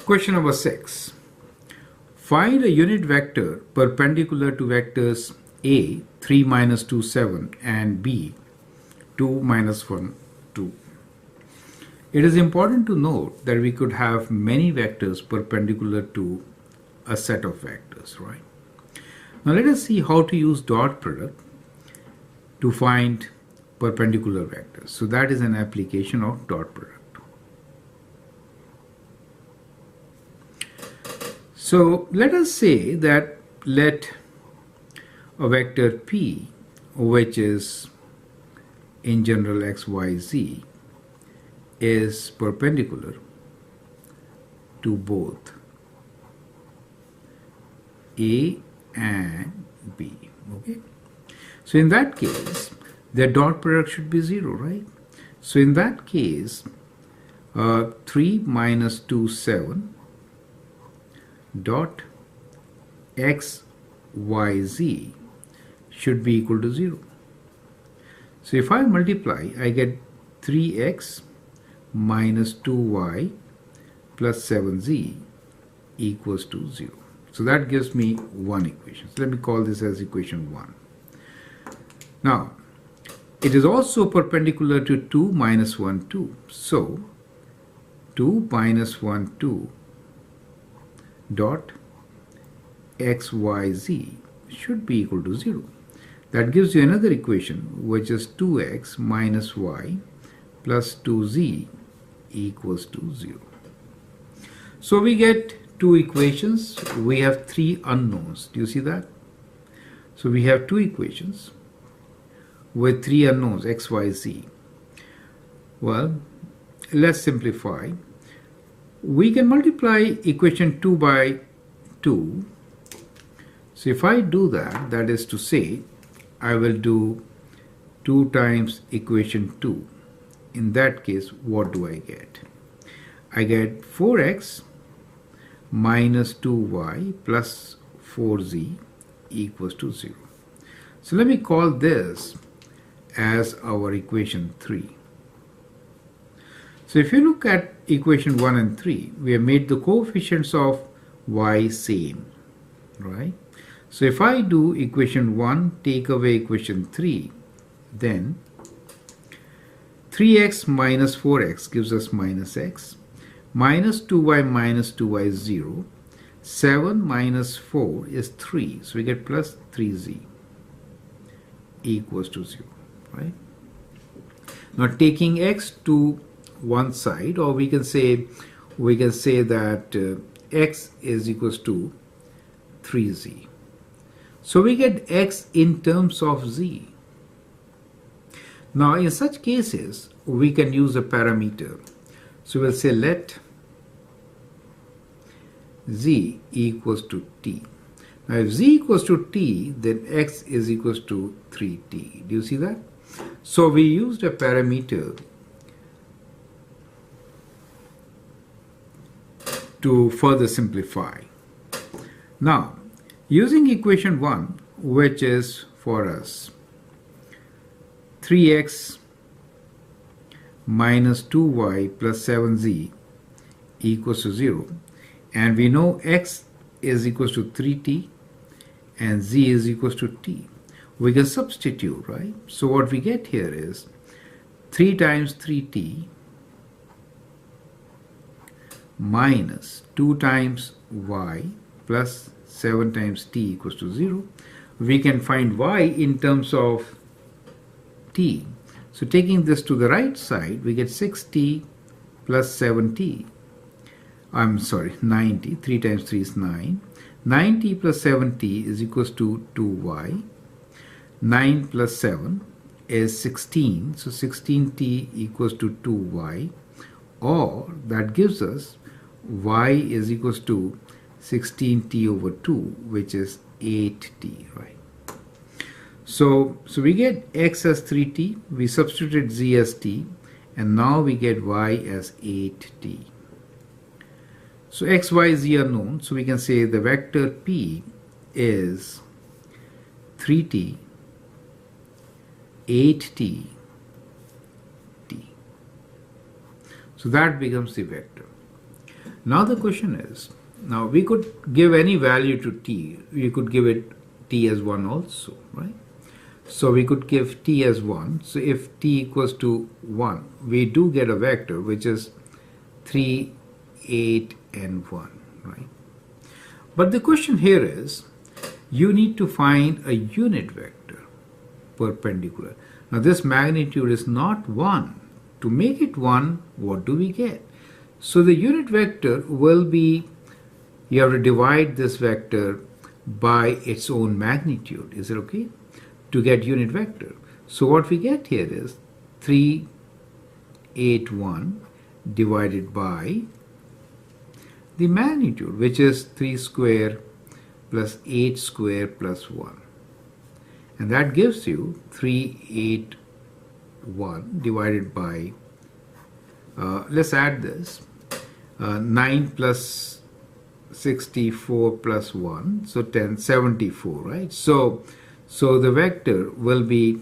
Question number 6. Find a unit vector perpendicular to vectors A 3 minus 2 7 and B 2 minus 1 2. It is important to note that we could have many vectors perpendicular to a set of vectors, right? Now let us see how to use dot product to find perpendicular vectors. So that is an application of dot product. So let us say that let a vector P, which is in general x, y, z, is perpendicular to both A and B. Okay. So in that case, their dot product should be 0, right? So in that case, 3 minus 2 7 dot x, y, z should be equal to 0. So if I multiply, I get 3x minus 2y plus 7z equals to 0. So that gives me one equation. So let me call this as equation 1. Now, it is also perpendicular to 2 minus 1 2. So 2 minus 1 2 dot x, y, z should be equal to 0. That gives you another equation, which is 2x minus y plus 2z equals to 0. So we get two equations. We have three unknowns. Do you see that? So we have two equations with three unknowns, x, y, z. Well, let's simplify. We can multiply equation 2 by 2. So if I do that, that is to say, I will do 2 times equation 2. In that case, what do I get? I get 4x minus 2y plus 4z equals to 0. So let me call this as our equation 3. So if you look at equation 1 and 3, we have made the coefficients of y same, right? So if I do equation 1, take away equation 3, then 3x minus 4x gives us minus x, minus 2y is 0, 7 minus 4 is 3, so we get plus 3z equals to 0, right? Now taking x to one side, or we can say that x is equals to 3z. So we get x in terms of z. Now in such cases, we can use a parameter. So we'll say let z equals to t. Now if z equals to t, then x is equals to 3t. Do you see that? So we used a parameter to further simplify. Now, using equation 1, which is for us 3x minus 2y plus 7z equals to 0, and we know x is equals to 3t and z is equals to t. We can substitute, right? So what we get here is 3 times 3t minus 2 times y plus 7 times t equals to 0. We can find y in terms of t. So taking this to the right side, we get 6t plus 7t. I'm sorry, 9t. 3 times 3 is 9. 9t plus 7t is equals to 2y. 9 plus 7 is 16. So 16t equals to 2y. Or that gives us y is equals to 16t over 2, which is 8t, right? So we get x as 3t, we substituted z as t, and now we get y as 8t. So x, y, z are known, so we can say the vector p is 3t, 8t, t. So that becomes the vector. Now the question is, now we could give any value to t. We could give it t as 1 also, right? So we could give t as 1. So if t equals to 1, we do get a vector which is 3, 8 and 1, right? But the question here is, you need to find a unit vector perpendicular. Now this magnitude is not 1. To make it 1, what do we get? So the unit vector will be, you have to divide this vector by its own magnitude. Is it okay? To get unit vector. So what we get here is 3, 8, 1 divided by the magnitude, which is 3 square plus 8 square plus 1. And that gives you 3, 8, 1 divided by, let's add this, 9 plus 64 plus 1, so 10, 74, right? So the vector will be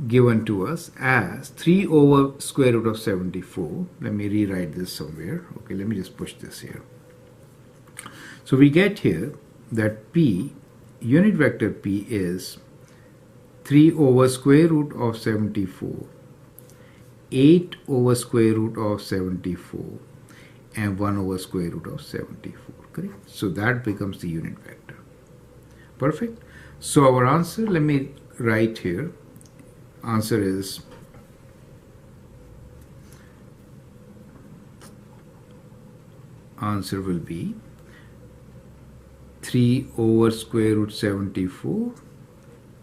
given to us as 3 over square root of 74. Let me rewrite this somewhere. Okay, let me just push this here. So we get here that P, unit vector P is 3 over square root of 74, 8 over square root of 74, and 1 over square root of 74, correct? So that becomes the unit vector. Perfect. So our answer, let me write here, answer is answer will be 3 over square root 74,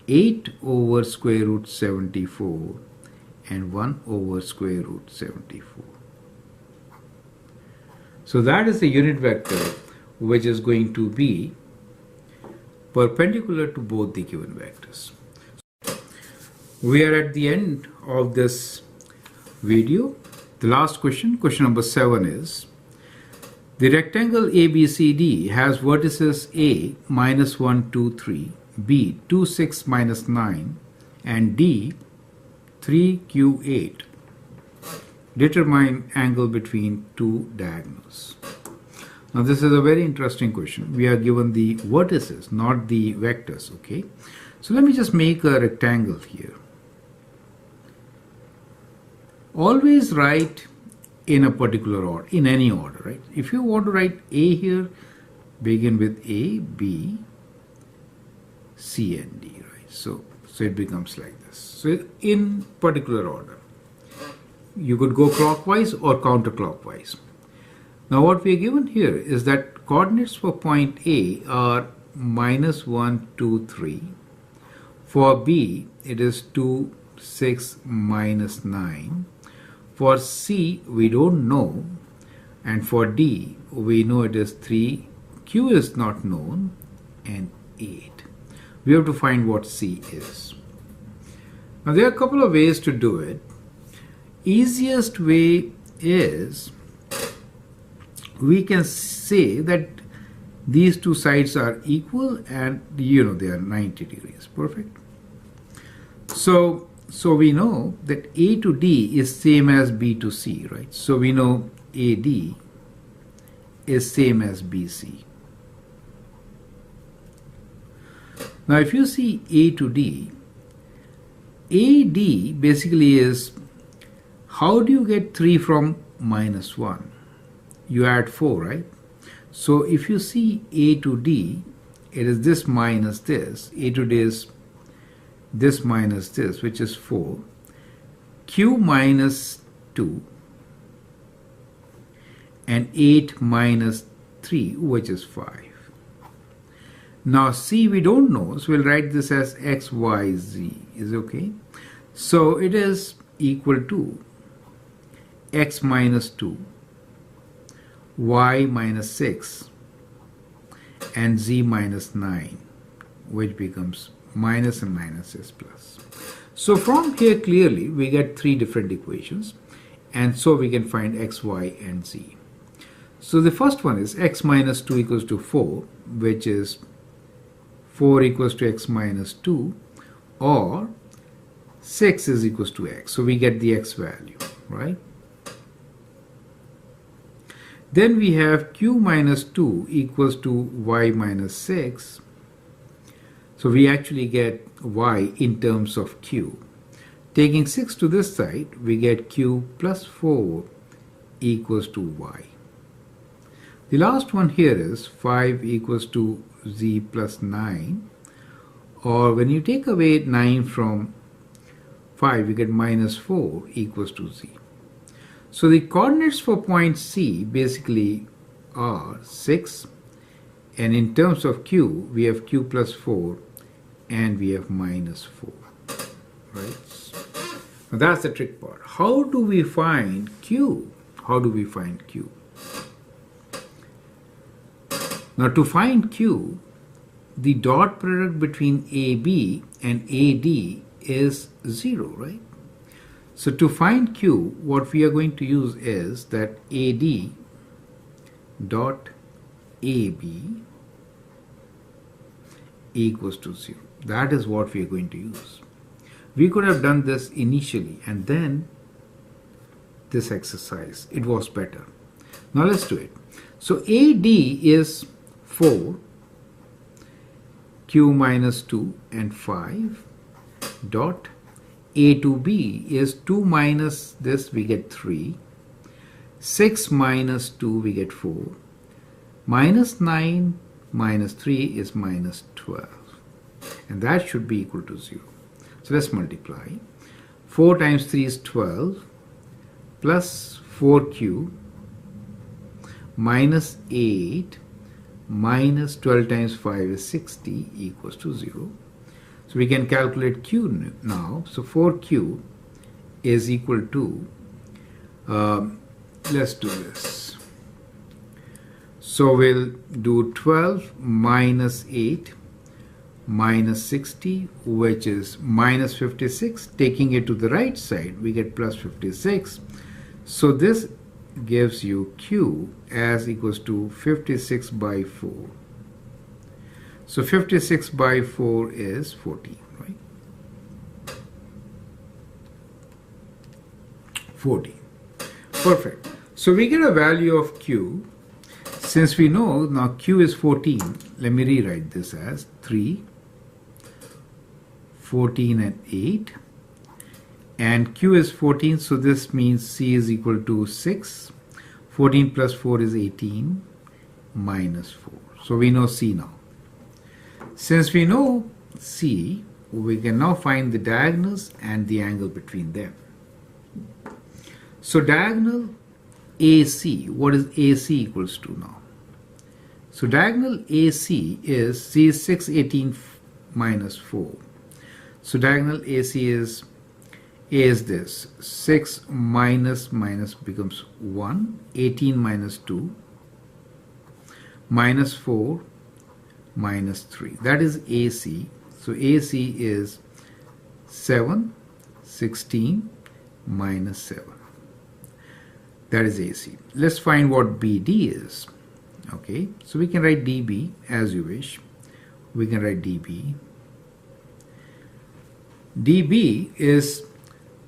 8 over square root 74, and 1 over square root 74. So that is the unit vector which is going to be perpendicular to both the given vectors. We are at the end of this video. The last question, question number 7 is, the rectangle ABCD has vertices A minus 1, 2, 3, B 2, 6, minus 9, and D 3, Q 8. Determine angle between two diagonals. Now this is a very interesting question. We are given the vertices, not the vectors, okay? So let me just make a rectangle here. Always write in a particular order, in any order, right? If you want to write A here, begin with A, B, C and D, right? So it becomes like this. So in particular order. You could go clockwise or counterclockwise. Now what we are given here is that coordinates for point A are minus 1, 2, 3. For B, it is 2, 6, minus 9. For C, we don't know. And for D, we know it is 3. Q is not known. And 8. We have to find what C is. Now there are a couple of ways to do it. Easiest way is, we can say that these two sides are equal and they are 90 degrees. Perfect. So we know that A to D is same as B to C, right? So we know AD is same as BC. Now if you see A to D, AD basically is, how do you get 3 from minus 1? You add 4, right? So if you see A to D, it is this minus this. A to D is this minus this, which is 4. Q minus 2. And 8 minus 3, which is 5. Now C we don't know, so we'll write this as X, Y, Z. Is okay? So it is equal to X minus 2, Y minus 6, and Z minus 9, which becomes minus and minus is plus. So from here clearly we get 3 different equations, and so we can find X, Y, and Z. So the first one is X minus 2 equals to 4, which is 4 equals to X minus 2, or 6 is equals to X. So we get the X value, right? Then we have q minus 2 equals to y minus 6. So we actually get y in terms of q. Taking 6 to this side, we get q plus 4 equals to y. The last one here is 5 equals to z plus 9. Or when you take away 9 from 5, you get minus 4 equals to z. So the coordinates for point C basically are 6, and in terms of q, we have q plus 4 and we have minus 4. Right? Now that's the trick part. How do we find q? How do we find q? Now to find q, the dot product between AB and AD is 0, right? So to find q, what we are going to use is that AD dot AB equals to 0. That is what we are going to use. We could have done this initially and then this exercise. It was better. Now let's do it. So AD is 4, q minus 2 and 5 dot A to B is 2 minus this, we get 3. 6 minus 2, we get 4. Minus 9 minus 3 is minus 12. And that should be equal to 0. So let's multiply. 4 times 3 is 12 plus 4q minus 8 minus 12 times 5 is 60 equals to 0. So we can calculate q now. So 4q is equal to, let's do this. So we'll do 12 minus 8 minus 60, which is minus 56. Taking it to the right side, we get plus 56. So this gives you q as equals to 56 by 4. So 56 by 4 is 14, right? 14. Perfect. So we get a value of q. Since we know now q is 14, let me rewrite this as 3, 14 and 8. And q is 14, so this means c is equal to 6. 14 plus 4 is 18 minus 4. So we know c now. Since we know c, we can now find the diagonals and the angle between them. So diagonal AC, what is AC equals to now? So diagonal AC is c is 6, 18 minus 4. So diagonal AC is A is this, 6 minus minus becomes 1, 18 minus 2, minus 4, minus 3. That is AC. So AC is 7, 16, minus 7. That is AC. Let's find what BD is. Okay, so we can write DB as you wish. We can write DB. DB is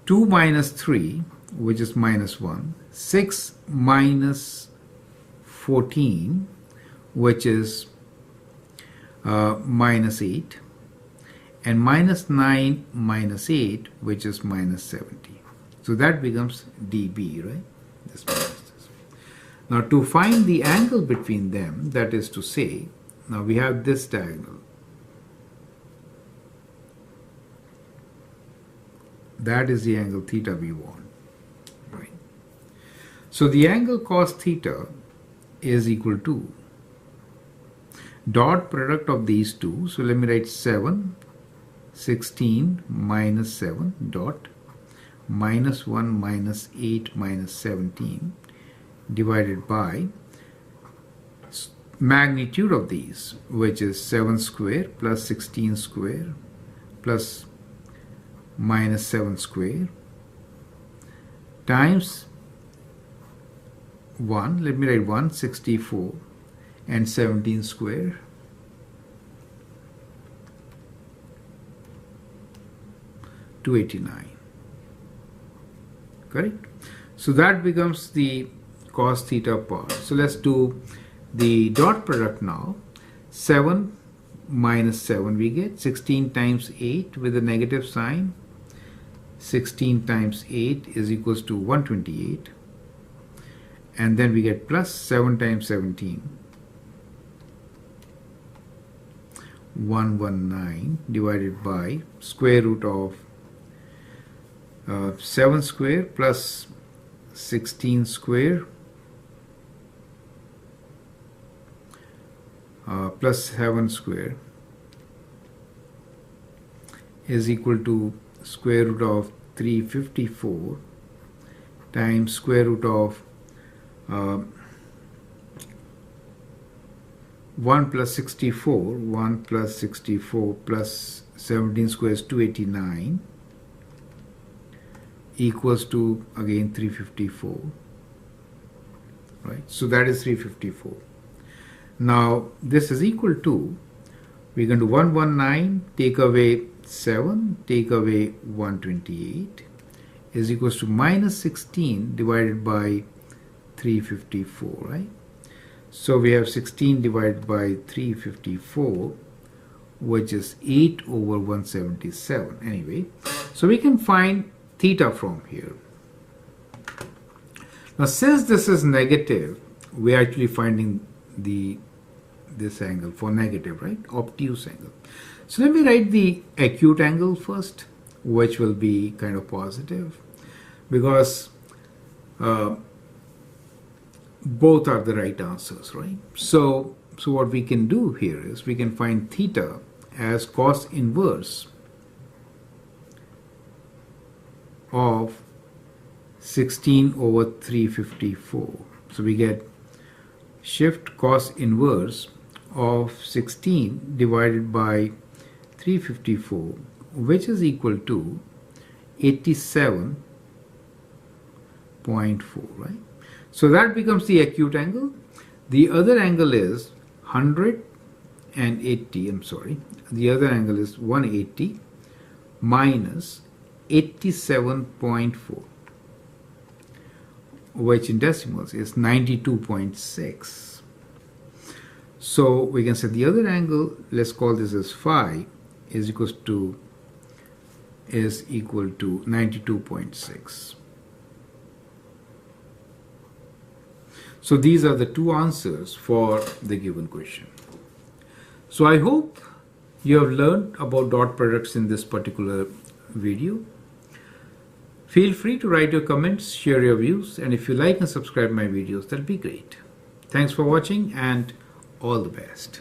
2 minus 3, which is minus 1, 6 minus 14, which is minus 8, and minus 9 minus 8, which is minus 70. So that becomes dB, right? This minus this. Now to find the angle between them, that is to say, now we have this diagonal. That is the angle theta we want, right? So the angle cos theta is equal to dot product of these two. So let me write 7, 16 minus 7 dot minus 1 minus 8 minus 17 divided by magnitude of these, which is 7 square plus 16 square plus minus 7 square times 1, let me write 164 and 17 square to 89. Correct? So that becomes the cos theta part. So let's do the dot product now. 7 minus 7 we get 16 times 8 with a negative sign. 16 times 8 is equals to 128, and then we get plus 7 times 17, 119 divided by square root of 7 square plus 16 square plus 7 square is equal to square root of 354 times square root of 1 plus 64, 1 plus 64 plus 17 square is 289 equals to again 354, right? So that is 354. Now this is equal to, we're going to 119 take away 7 take away 128 is equals to minus 16 divided by 354, right? So we have 16 divided by 354, which is 8 over 177. Anyway, so we can find theta from here. Now since this is negative, we are actually finding this angle for negative, right? Obtuse angle. So let me write the acute angle first, which will be kind of positive, because both are the right answers, right? So what we can do here is we can find theta as cos inverse of 16 over 354. So we get shift cos inverse of 16 divided by 354, which is equal to 87.4, right? So that becomes the acute angle. The other angle is 180, I'm sorry, the other angle is 180 minus 87.4, which in decimals is 92.6. So we can say the other angle, let's call this as phi, is equal to 92.6. So these are the two answers for the given question. So I hope you have learned about dot products in this particular video. Feel free to write your comments, share your views, and if you like and subscribe my videos, that'll be great. Thanks for watching and all the best.